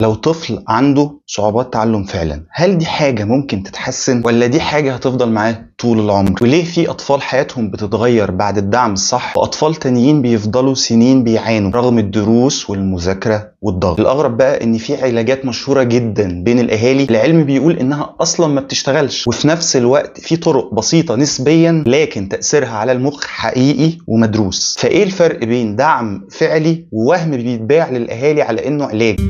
لو طفل عنده صعوبات تعلم فعلا، هل دي حاجة ممكن تتحسن ولا دي حاجة هتفضل معاه طول العمر؟ وليه في أطفال حياتهم بتتغير بعد الدعم الصح وأطفال تانيين بيفضلوا سنين بيعانوا رغم الدروس والمذاكرة والضغط؟ الأغرب بقى إن في علاجات مشهورة جدا بين الأهالي العلم بيقول إنها أصلا ما بتشتغلش، وفي نفس الوقت في طرق بسيطة نسبيا لكن تأثيرها على المخ حقيقي ومدروس. فإيه الفرق بين دعم فعلي ووهم بيتباع للأهالي على إنه علاج؟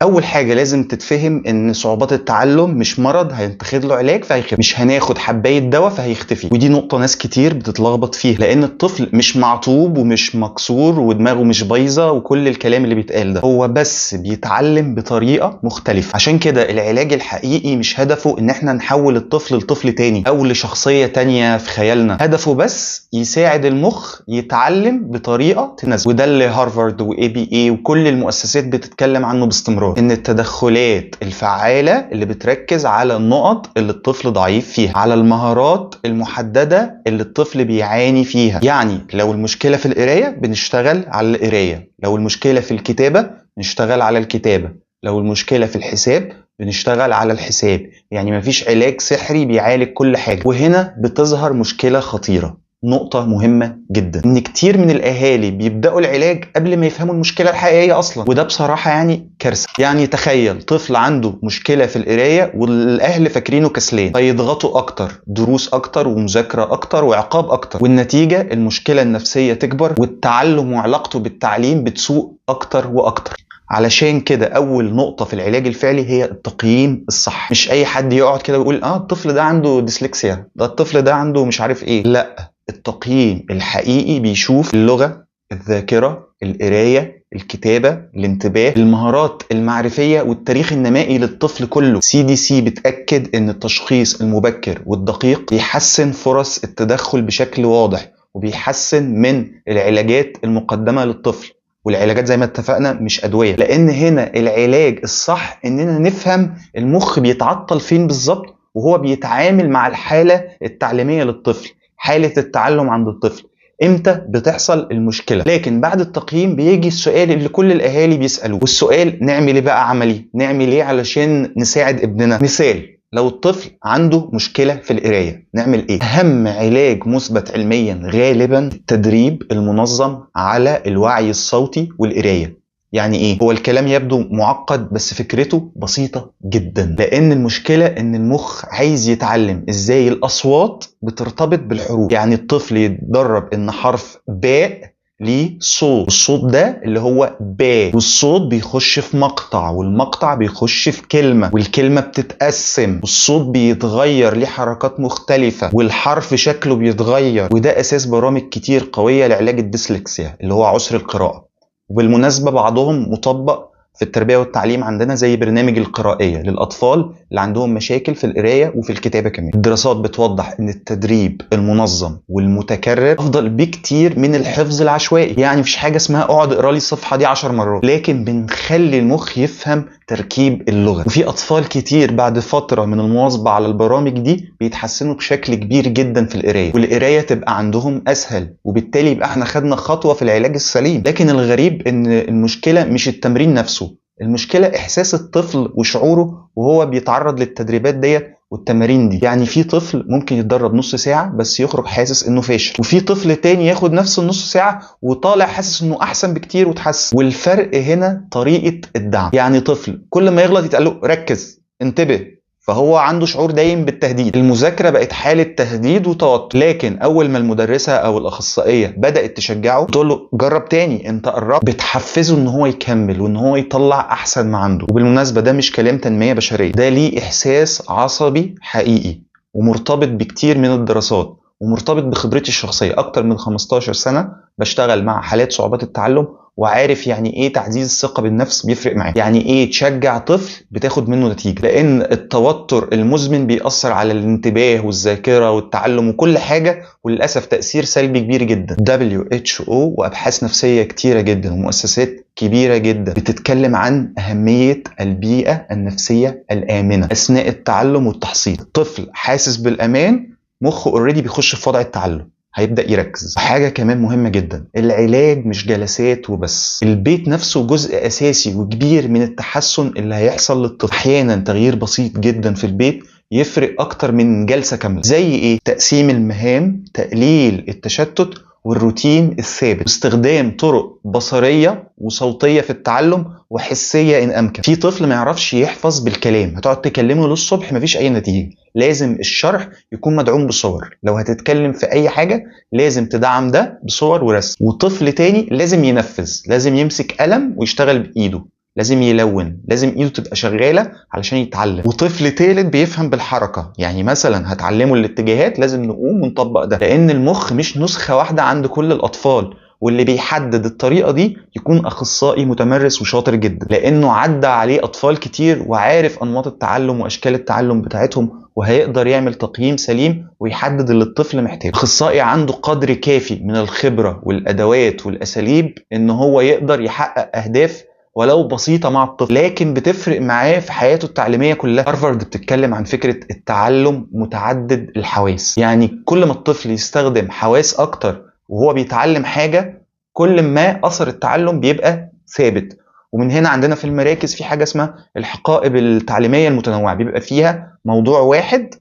اول حاجه لازم تتفهم ان صعوبات التعلم مش مرض هيتاخد له علاج فهيختفي، مش هناخد حبايه دواء فهيختفي، ودي نقطه ناس كتير بتتلخبط فيها، لان الطفل مش معطوب ومش مكسور ودماغه مش بايظه وكل الكلام اللي بيتقال ده، هو بس بيتعلم بطريقه مختلفه. عشان كده العلاج الحقيقي مش هدفه ان احنا نحول الطفل لطفل تاني او لشخصيه تانيه في خيالنا، هدفه بس يساعد المخ يتعلم بطريقه تناسبه، وده اللي هارفارد واي بي اي وكل المؤسسات بتتكلم عنه باستمرار، ان التدخلات الفعالة اللي بتركز على النقط اللي الطفل ضعيف فيها، على المهارات المحددة اللي الطفل بيعاني فيها. يعني لو المشكلة في القراية بنشتغل على القراية، لو المشكلة في الكتابة نشتغل على الكتابة، لو المشكلة في الحساب بنشتغل على الحساب. يعني مفيش علاج سحري بيعالج كل حاجة. وهنا بتظهر مشكلة خطيرة، نقطة مهمة جدا، ان كتير من الاهالي بيبدأوا العلاج قبل ما يفهموا المشكلة الحقيقية اصلا، وده بصراحة يعني كارثة. يعني تخيل طفل عنده مشكلة في القراية والاهل فاكرينه كسلان، فيضغطوا اكتر، دروس اكتر ومذاكرة اكتر وعقاب اكتر، والنتيجة المشكلة النفسية تكبر والتعلم وعلاقته بالتعليم بتسوء اكتر واكتر. علشان كده اول نقطة في العلاج الفعلي هي التقييم الصح. مش اي حد يقعد كده ويقول الطفل ده عنده ديسلكسيا، ده الطفل ده عنده مش عارف ايه. لا، التقييم الحقيقي بيشوف اللغة، الذاكرة، القراية، الكتابة، الانتباه، المهارات المعرفية والتاريخ النمائي للطفل كله. CDC بتأكد ان التشخيص المبكر والدقيق بيحسن فرص التدخل بشكل واضح، وبيحسن من العلاجات المقدمة للطفل. والعلاجات زي ما اتفقنا مش أدوية، لأن هنا العلاج الصح إننا نفهم المخ بيتعطل فين بالظبط وهو بيتعامل مع الحالة التعليمية للطفل، حالة التعلم عند الطفل، امتى بتحصل المشكلة. لكن بعد التقييم بيجي السؤال اللي كل الأهالي بيسألوه، والسؤال نعمل ايه بقى عملي؟ نعمل ايه علشان نساعد ابننا؟ مثال، لو الطفل عنده مشكلة في القراية نعمل ايه؟ اهم علاج مثبت علميا غالبا التدريب المنظم على الوعي الصوتي والقراية. يعني ايه؟ هو الكلام يبدو معقد بس فكرته بسيطة جدا، لان المشكلة ان المخ عايز يتعلم ازاي الاصوات بترتبط بالحروف. يعني الطفل يتدرب ان حرف باء ليه صوت، الصوت ده اللي هو باء، والصوت بيخش في مقطع، والمقطع بيخش في كلمة، والكلمة بتتقسم، والصوت بيتغير ليه حركات مختلفة، والحرف شكله بيتغير. وده اساس برامج كتير قوية لعلاج الديسلكسيا اللي هو عسر القراءة. وبالمناسبة بعضهم مطبق في التربية والتعليم عندنا، زي برنامج القرائية للأطفال اللي عندهم مشاكل في القراية وفي الكتابة كمان. الدراسات بتوضح ان التدريب المنظم والمتكرر أفضل بكتير من الحفظ العشوائي. يعني مفيش حاجة اسمها اقعد اقرا لي الصفحة دي 10 مرات، لكن بنخلي المخ يفهم تركيب اللغة. وفي أطفال كتير بعد فترة من المواظبة على البرامج دي بيتحسنوا بشكل كبير جدا في القراية، والقراية تبقى عندهم أسهل، وبالتالي يبقى احنا خدنا خطوة في العلاج السليم. لكن الغريب ان المشكلة مش التمرين نفسه، المشكلة إحساس الطفل وشعوره وهو بيتعرض للتدريبات ديت والتمارين دي. يعني في طفل ممكن يتدرب نص ساعة بس يخرج حاسس انه فاشل، وفي طفل تاني ياخد نفس النص ساعة وطالع حاسس انه احسن بكتير وتحسن. والفرق هنا طريقة الدعم. يعني طفل كل ما يغلط يتقال له ركز، انتبه، فهو عنده شعور دايم بالتهديد. المذاكرة بقت حالة تهديد وتوتر. لكن اول ما المدرسة او الاخصائية بدأت تشجعه تقول له جرب تاني، انت قربت، بتحفزه ان هو يكمل وان هو يطلع احسن ما عنده. وبالمناسبة ده مش كلام تنمية بشرية، ده ليه احساس عصبي حقيقي ومرتبط بكتير من الدراسات ومرتبط بخبرتي الشخصية. اكتر من 15 سنة بشتغل مع حالات صعوبات التعلم وعارف يعني ايه تعزيز الثقة بالنفس بيفرق معاه، يعني ايه تشجع طفل بتاخد منه نتيجة. لان التوتر المزمن بيأثر على الانتباه والذاكرة والتعلم وكل حاجة، وللأسف تأثير سلبي كبير جدا. WHO وأبحاث نفسية كتيرة جدا ومؤسسات كبيرة جدا بتتكلم عن أهمية البيئة النفسية الآمنة أثناء التعلم والتحصيل. الطفل حاسس بالأمان، مخه اوريدي بيخش في وضع التعلم. هيبدأ يركز. حاجة كمان مهمة جدا، العلاج مش جلسات وبس، البيت نفسه جزء أساسي وكبير من التحسن اللي هيحصل للطفل. أحيانا تغيير بسيط جدا في البيت يفرق أكتر من جلسة كاملة. زي إيه؟ تقسيم المهام، تقليل التشتت، والروتين الثابت، واستخدام طرق بصرية وصوتية في التعلم وحسية إن أمكن. في طفل ما يعرفش يحفظ بالكلام، هتقعد تكلمه للصبح مفيش أي نتيجة. لازم الشرح يكون مدعوم بصور. لو هتتكلم في أي حاجة لازم تدعم ده بصور ورسم. وطفل تاني لازم ينفذ، لازم يمسك قلم ويشتغل بإيده، لازم يلون، لازم ايده تبقى شغاله علشان يتعلم. وطفل تالت بيفهم بالحركه، يعني مثلا هتعلمه الاتجاهات لازم نقوم ونطبق ده، لان المخ مش نسخه واحده عند كل الاطفال، واللي بيحدد الطريقه دي يكون اخصائي متمرس وشاطر جدا، لانه عدى عليه اطفال كتير وعارف انماط التعلم واشكال التعلم بتاعتهم، وهيقدر يعمل تقييم سليم ويحدد اللي الطفل محتاجه. اخصائي عنده قدر كافي من الخبره والادوات والاساليب ان هو يقدر يحقق اهداف ولو بسيطة مع الطفل، لكن بتفرق معاه في حياته التعليمية كلها. هارفارد بتتكلم عن فكرة التعلم متعدد الحواس، يعني كل ما الطفل يستخدم حواس أكتر وهو بيتعلم حاجة، كل ما أثر التعلم بيبقى ثابت. ومن هنا عندنا في المراكز في حاجة اسمها الحقائب التعليمية المتنوعة، بيبقى فيها موضوع واحد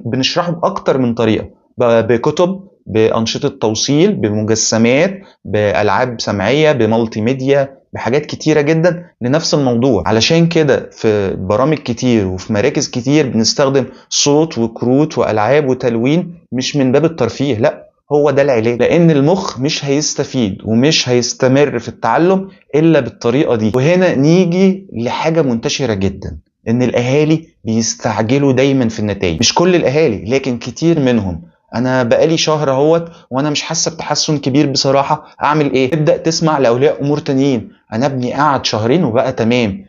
بنشرحه بأكتر من طريقة، بكتب، بأنشطة توصيل، بمجسمات، بألعاب سمعية، بمالتي ميديا، بحاجات كتيرة جدا لنفس الموضوع. علشان كده في برامج كتير وفي مراكز كتير بنستخدم صوت وكروت وألعاب وتلوين، مش من باب الترفيه، لا، هو ده العلاج، لأن المخ مش هيستفيد ومش هيستمر في التعلم إلا بالطريقة دي. وهنا نيجي لحاجة منتشرة جدا، إن الأهالي بيستعجلوا دايما في النتائج. مش كل الأهالي، لكن كتير منهم. انا بقالي شهر اهوت وانا مش حاسه بتحسن كبير بصراحه، اعمل ايه؟ تبدا تسمع لاولياء امور تانيين، انا ابني قعد شهرين وبقى تمام.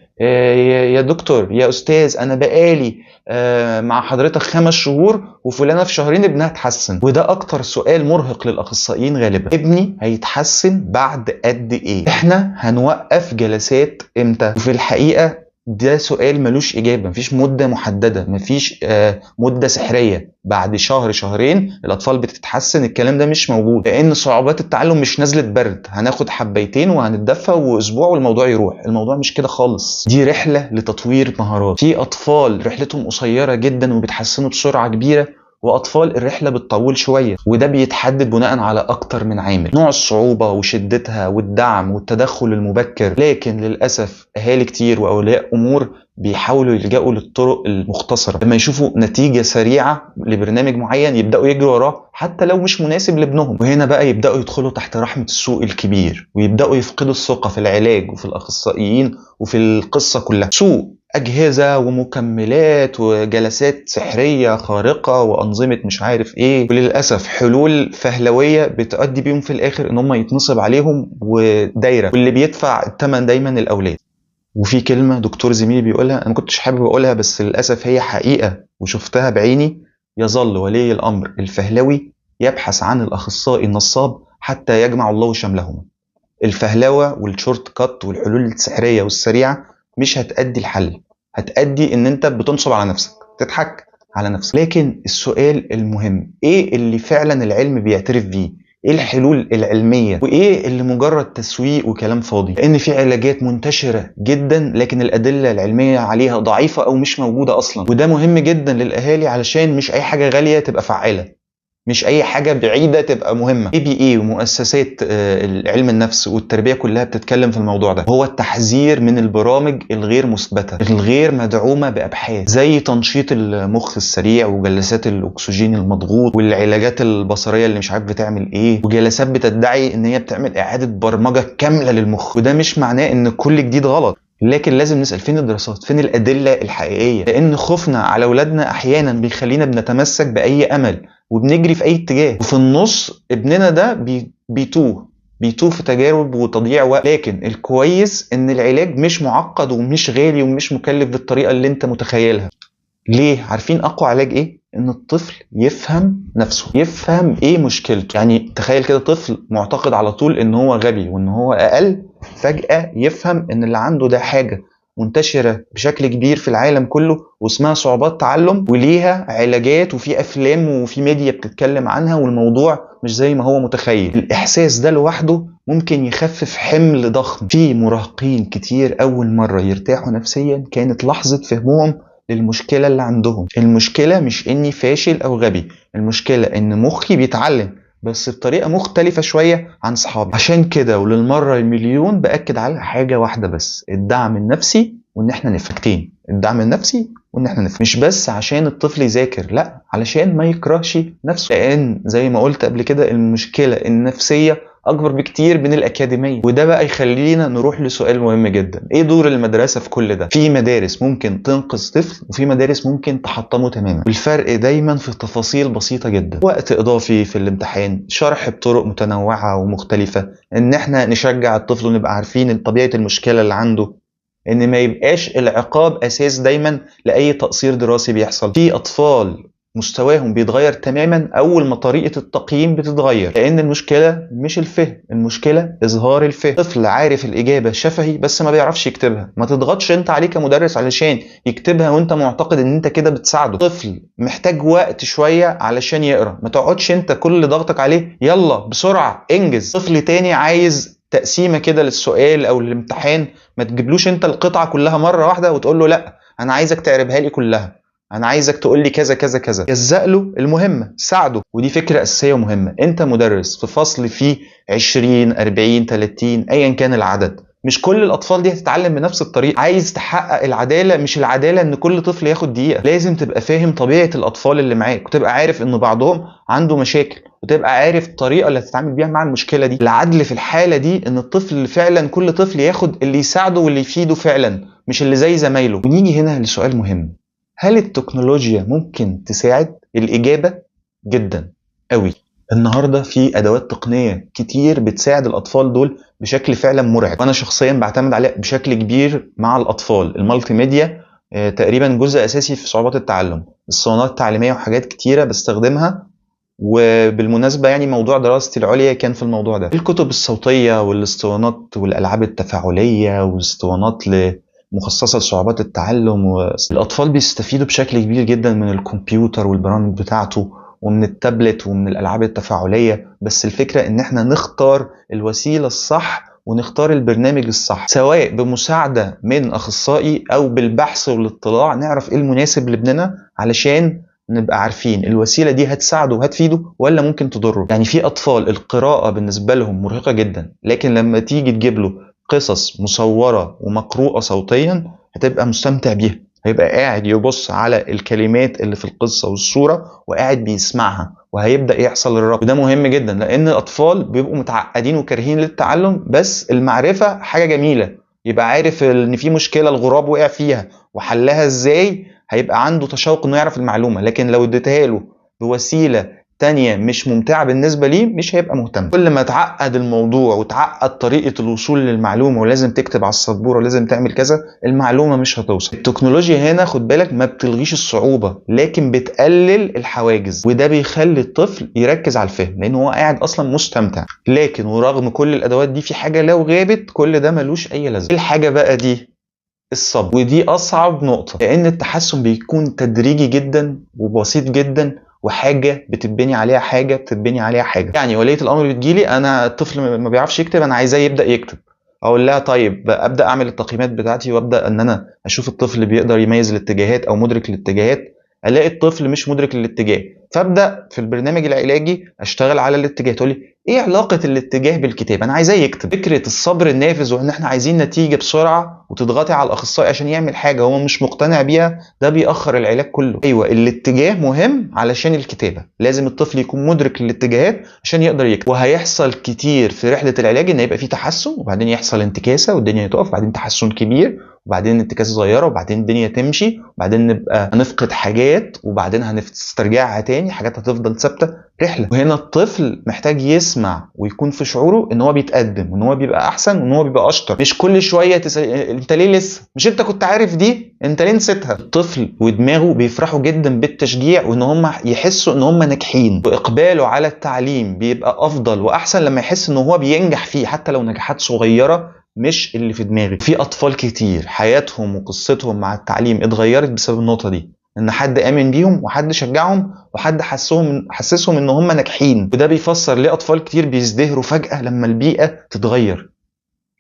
يا دكتور، يا استاذ، انا بقالي مع حضرتك 5 شهور وفلانه في شهرين ابنها اتحسن. وده اكتر سؤال مرهق للاخصائيين غالبا، ابني هيتحسن بعد قد ايه؟ احنا هنوقف جلسات امتى؟ وفي الحقيقه ده سؤال ملوش إجابة، مفيش مدة محددة، مفيش مدة سحرية بعد شهر شهرين الأطفال بتتحسن. الكلام ده مش موجود، لأن صعوبات التعلم مش نزلة برد هناخد حبيتين وهنتدفى وأسبوع والموضوع يروح. الموضوع مش كده خالص، دي رحلة لتطوير مهارات. في أطفال رحلتهم قصيرة جدا وبيتحسنوا بسرعة كبيرة، واطفال الرحله بتطول شويه، وده بيتحدد بناء على اكتر من عامل، نوع الصعوبه وشدتها والدعم والتدخل المبكر. لكن للاسف اهالي كتير واولياء امور بيحاولوا يلجأوا للطرق المختصره، لما يشوفوا نتيجه سريعه لبرنامج معين يبداوا يجروا وراه حتى لو مش مناسب لابنهم. وهنا بقى يبداوا يدخلوا تحت رحمه السوق الكبير، ويبداوا يفقدوا الثقه في العلاج وفي الاخصائيين وفي القصه كلها. سوق أجهزة ومكملات وجلسات سحرية خارقة وأنظمة مش عارف إيه، وللأسف حلول فهلوية بتؤدي بيهم في الآخر إن هم يتنصب عليهم ودايرة، واللي بيدفع الثمن دايما الأولاد. وفي كلمة دكتور زميلي بيقولها، أنا كنتش حابب أقولها بس للأسف هي حقيقة وشفتها بعيني: يظل ولي الأمر الفهلوي يبحث عن الأخصائي النصاب حتى يجمع الله شملهما. الفهلوة والشورت كات والحلول السحرية والسريعة مش هتأدي الحل، هتأدي ان انت بتنصب على نفسك، تضحك على نفسك. لكن السؤال المهم، ايه اللي فعلا العلم بيعترف بيه؟ ايه الحلول العلمية؟ وايه اللي مجرد تسويق وكلام فاضي؟ لان في علاجات منتشرة جدا لكن الادلة العلمية عليها ضعيفة او مش موجودة اصلا، وده مهم جدا للاهالي علشان مش اي حاجة غالية تبقى فعالة، مش اي حاجه بعيده تبقى مهمه. ABA ومؤسسات علم النفس والتربيه كلها بتتكلم في الموضوع ده، هو التحذير من البرامج الغير مثبته الغير مدعومه بابحاث، زي تنشيط المخ السريع وجلسات الاكسجين المضغوط والعلاجات البصريه اللي مش عارف بتعمل ايه، وجلسات بتدعي ان هي بتعمل اعاده برمجه كامله للمخ. وده مش معناه ان كل جديد غلط، لكن لازم نسأل فين الدراسات، فين الأدلة الحقيقية، لأن خوفنا على أولادنا أحيانا بيخلينا بنتمسك بأي أمل وبنجري في أي اتجاه، وفي النص ابننا ده بيتوه في تجارب وتضييع وقت. لكن الكويس إن العلاج مش معقد ومش غالي ومش مكلف بالطريقة اللي أنت متخيلها. ليه؟ عارفين أقوى علاج إيه؟ إن الطفل يفهم نفسه، يفهم إيه مشكلته. يعني تخيل كده طفل معتقد على طول إن هو غبي وإن هو أقل، فجأة يفهم إن اللي عنده ده حاجة منتشرة بشكل كبير في العالم كله واسمها صعوبات تعلم، وليها علاجات وفي أفلام وفي ميديا بتتكلم عنها، والموضوع مش زي ما هو متخيل. الإحساس ده لوحده ممكن يخفف حمل ضخم. في مراهقين كتير أول مرة يرتاحوا نفسيا كانت لحظة فهمهم للمشكلة اللي عندهم. المشكلة مش إني فاشل أو غبي، المشكلة إن مخي بيتعلم بس بطريقة مختلفة شوية عن صحابي. عشان كده وللمرة المليون بأكد على حاجة واحدة بس: الدعم النفسي، وإن إحنا نفكتين الدعم النفسي وإن إحنا نفهم. مش بس عشان الطفل يذاكر، لأ، علشان ما يكرهش نفسه، لأن زي ما قلت قبل كده المشكلة النفسية أكبر بكتير من الأكاديمية. وده بقى يخلينا نروح لسؤال مهم جدا: إيه دور المدرسة في كل ده؟ في مدارس ممكن تنقذ طفل وفي مدارس ممكن تحطمه تماما. والفرق دايما في تفاصيل بسيطة جدا: وقت إضافي في الامتحان، شرح بطرق متنوعة ومختلفة، إن إحنا نشجع الطفل ونبقى عارفين طبيعة المشكلة اللي عنده، إن ما يبقاش العقاب أساس دايما لأي تقصير دراسي بيحصل. في أطفال مستواهم بيتغير تماما اول ما طريقه التقييم بتتغير، لان المشكله مش الفهم، المشكله اظهار الفهم. طفل عارف الاجابه شفهي بس ما بيعرفش يكتبها، ما تضغطش انت عليه كمدرس علشان يكتبها وانت معتقد ان انت كده بتساعده. طفل محتاج وقت شويه علشان يقرا، ما تقعدش انت كل ضغطك عليه يلا بسرعه انجز. طفل تاني عايز تقسيمه كده للسؤال او الامتحان، ما تجيبلوش انت القطعه كلها مره واحده وتقول له لا انا عايزك تعربها لي كلها، انا عايزك تقول لي كذا كذا كذا. جزأ له المهمه، ساعده. ودي فكره اساسيه ومهمه. انت مدرس في فصل فيه 20 40 30 ايا كان العدد، مش كل الاطفال دي هتتعلم بنفس الطريقه. عايز تحقق العداله، مش العداله ان كل طفل ياخد دقيقه، لازم تبقى فاهم طبيعه الاطفال اللي معاك، وتبقى عارف ان بعضهم عنده مشاكل، وتبقى عارف الطريقه اللي هتتعامل بيها مع المشكله دي. العدل في الحاله دي ان الطفل فعلا كل طفل ياخد اللي يساعده واللي يفيده فعلا، مش اللي زي زمايله. ونيجي هنا لسؤال مهم: هل التكنولوجيا ممكن تساعد؟ الإجابة جدا قوي. النهاردة في أدوات تقنية كتير بتساعد الأطفال دول بشكل فعلا مرعب، وأنا شخصيا بعتمد عليها بشكل كبير مع الأطفال. المالتي ميديا تقريبا جزء أساسي في صعوبات التعلم، الصالونات التعليمية وحاجات كتيرة بستخدمها. وبالمناسبة يعني موضوع دراستي العليا كان في الموضوع ده. الكتب الصوتية والاسطوانات والألعاب التفاعلية والاسطوانات مخصصة لصعوبات التعلم، والأطفال بيستفيدوا بشكل كبير جدا من الكمبيوتر والبرامج بتاعته ومن التابلت ومن الألعاب التفاعلية. بس الفكرة إن احنا نختار الوسيلة الصح ونختار البرنامج الصح، سواء بمساعدة من أخصائي أو بالبحث والاطلاع، نعرف إيه المناسب لابننا علشان نبقى عارفين الوسيلة دي هتساعده وهتفيده ولا ممكن تضره. يعني في أطفال القراءة بالنسبة لهم مرهقة جدا، لكن لما تيجي تجيب له قصص مصورة ومقروءة صوتيا هتبقى مستمتع بيها، هيبقى قاعد يبص على الكلمات اللي في القصة والصورة وقاعد بيسمعها وهيبدأ يحصل الربط. وده مهم جدا لأن الأطفال بيبقوا متعقدين وكارهين للتعلم، بس المعرفة حاجة جميلة. يبقى عارف إن في مشكلة الغراب وقع فيها وحلها إزاي، هيبقى عنده تشوق إنه يعرف المعلومة. لكن لو اديتها له بوسيلة تانية مش ممتعة بالنسبة ليه مش هيبقى مهتم. كل ما تعقد الموضوع وتعقد طريقة الوصول للمعلومة ولازم تكتب على السبورة ولازم تعمل كذا، المعلومة مش هتوصل. التكنولوجيا هنا خد بالك ما بتلغيش الصعوبة لكن بتقلل الحواجز، وده بيخلي الطفل يركز على الفهم لأنه هو قاعد أصلا مستمتع. لكن ورغم كل الأدوات دي في حاجة لو غابت كل ده ملوش أي لازمة. الحاجة بقى دي الصبر، ودي أصعب نقطة لأن التحسن بيكون تدريجي جدا وبسيط جدا، وحاجه بتتبني عليها حاجه بتتبني عليها حاجه. يعني وليه الامر بتجيلي انا الطفل ما بيعرفش يكتب، انا عايزاه يبدا يكتب، اقول لها طيب ابدا اعمل التقييمات بتاعتي وابدا ان انا اشوف الطفل بيقدر يميز الاتجاهات او مدرك الاتجاهات. الاقي الطفل مش مدرك الاتجاه، فابدا في البرنامج العلاجي اشتغل على الاتجاه. تقول لي ايه علاقه الاتجاه بالكتاب؟ انا عايزاه يكتب. فكره الصبر النافذ وان احنا عايزين نتيجه بسرعه وتضغطي على الاخصائي عشان يعمل حاجه هو مش مقتنع بيها، ده بيأخر العلاج كله. ايوه الاتجاه مهم علشان الكتابه، لازم الطفل يكون مدرك للاتجاهات عشان يقدر يكتب. وهيحصل كتير في رحله العلاج ان يبقى في تحسن وبعدين يحصل انتكاسه والدنيا تقف، بعدين تحسن كبير وبعدين انتكاسه صغيره وبعدين الدنيا تمشي وبعدين نبقى هنفقد حاجات وبعدين هنسترجعها تاني، حاجات هتفضل ثابته، رحله. وهنا الطفل محتاج يسمع ويكون في شعوره ان هو بيتقدم وان هو بيبقى احسن وان هو بيبقى اشطر، مش كل شويه انت ليه لسه، مش انت كنت عارف دي، انت ليه نسيتها. الطفل ودماغه بيفرحوا جدا بالتشجيع وان هم يحسوا ان هم ناجحين، واقباله على التعليم بيبقى افضل واحسن لما يحس ان هو بينجح فيه حتى لو نجاحات صغيره مش اللي في دماغي. في اطفال كتير حياتهم وقصتهم مع التعليم اتغيرت بسبب النقطه دي، ان حد امن بيهم وحد شجعهم وحد حسسهم ان هم ناجحين. وده بيفسر ليه اطفال كتير بيزدهروا فجاه لما البيئه تتغير.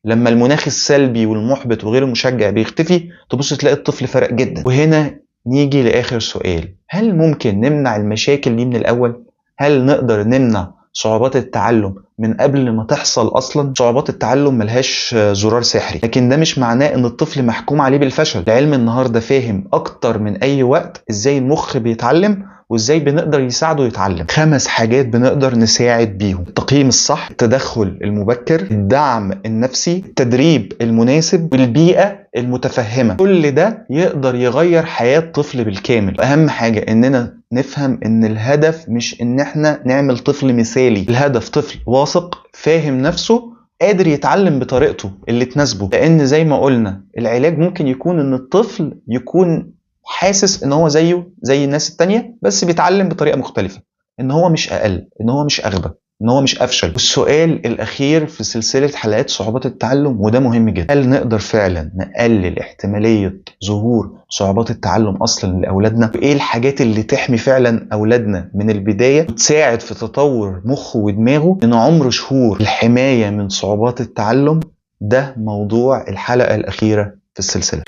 لما المناخ السلبي والمحبط وغير المشجع بيختفي، تبص تلاقي الطفل فرق جدا. وهنا نيجي لاخر سؤال: هل ممكن نمنع المشاكل دي من الاول؟ هل نقدر نمنع صعوبات التعلم من قبل ما تحصل اصلا؟ صعوبات التعلم ملهاش زرار سحري، لكن ده مش معناه ان الطفل محكوم عليه بالفشل. العلم النهارده فاهم اكتر من اي وقت ازاي المخ بيتعلم وازاي بنقدر يساعده يتعلم. 5 حاجات بنقدر نساعد بيهم: التقييم الصح، التدخل المبكر، الدعم النفسي، التدريب المناسب، والبيئة المتفهمة. كل ده يقدر يغير حياة طفل بالكامل. واهم حاجة اننا نفهم ان الهدف مش ان احنا نعمل طفل مثالي، الهدف طفل واثق فاهم نفسه قادر يتعلم بطريقته اللي تناسبه. لان زي ما قلنا العلاج ممكن يكون ان الطفل يكون حاسس ان هو زيه زي الناس التانية بس بيتعلم بطريقة مختلفة، ان هو مش اقل، ان هو مش اغبى، ان هو مش افشل. والسؤال الاخير في سلسلة حلقات صعوبات التعلم وده مهم جدا: هل نقدر فعلا نقلل احتمالية ظهور صعوبات التعلم اصلا لاولادنا؟ وايه الحاجات اللي تحمي فعلا اولادنا من البداية وتساعد في تطور مخه ودماغه من عمر شهور؟ الحماية من صعوبات التعلم ده موضوع الحلقة الاخيرة في السلسلة.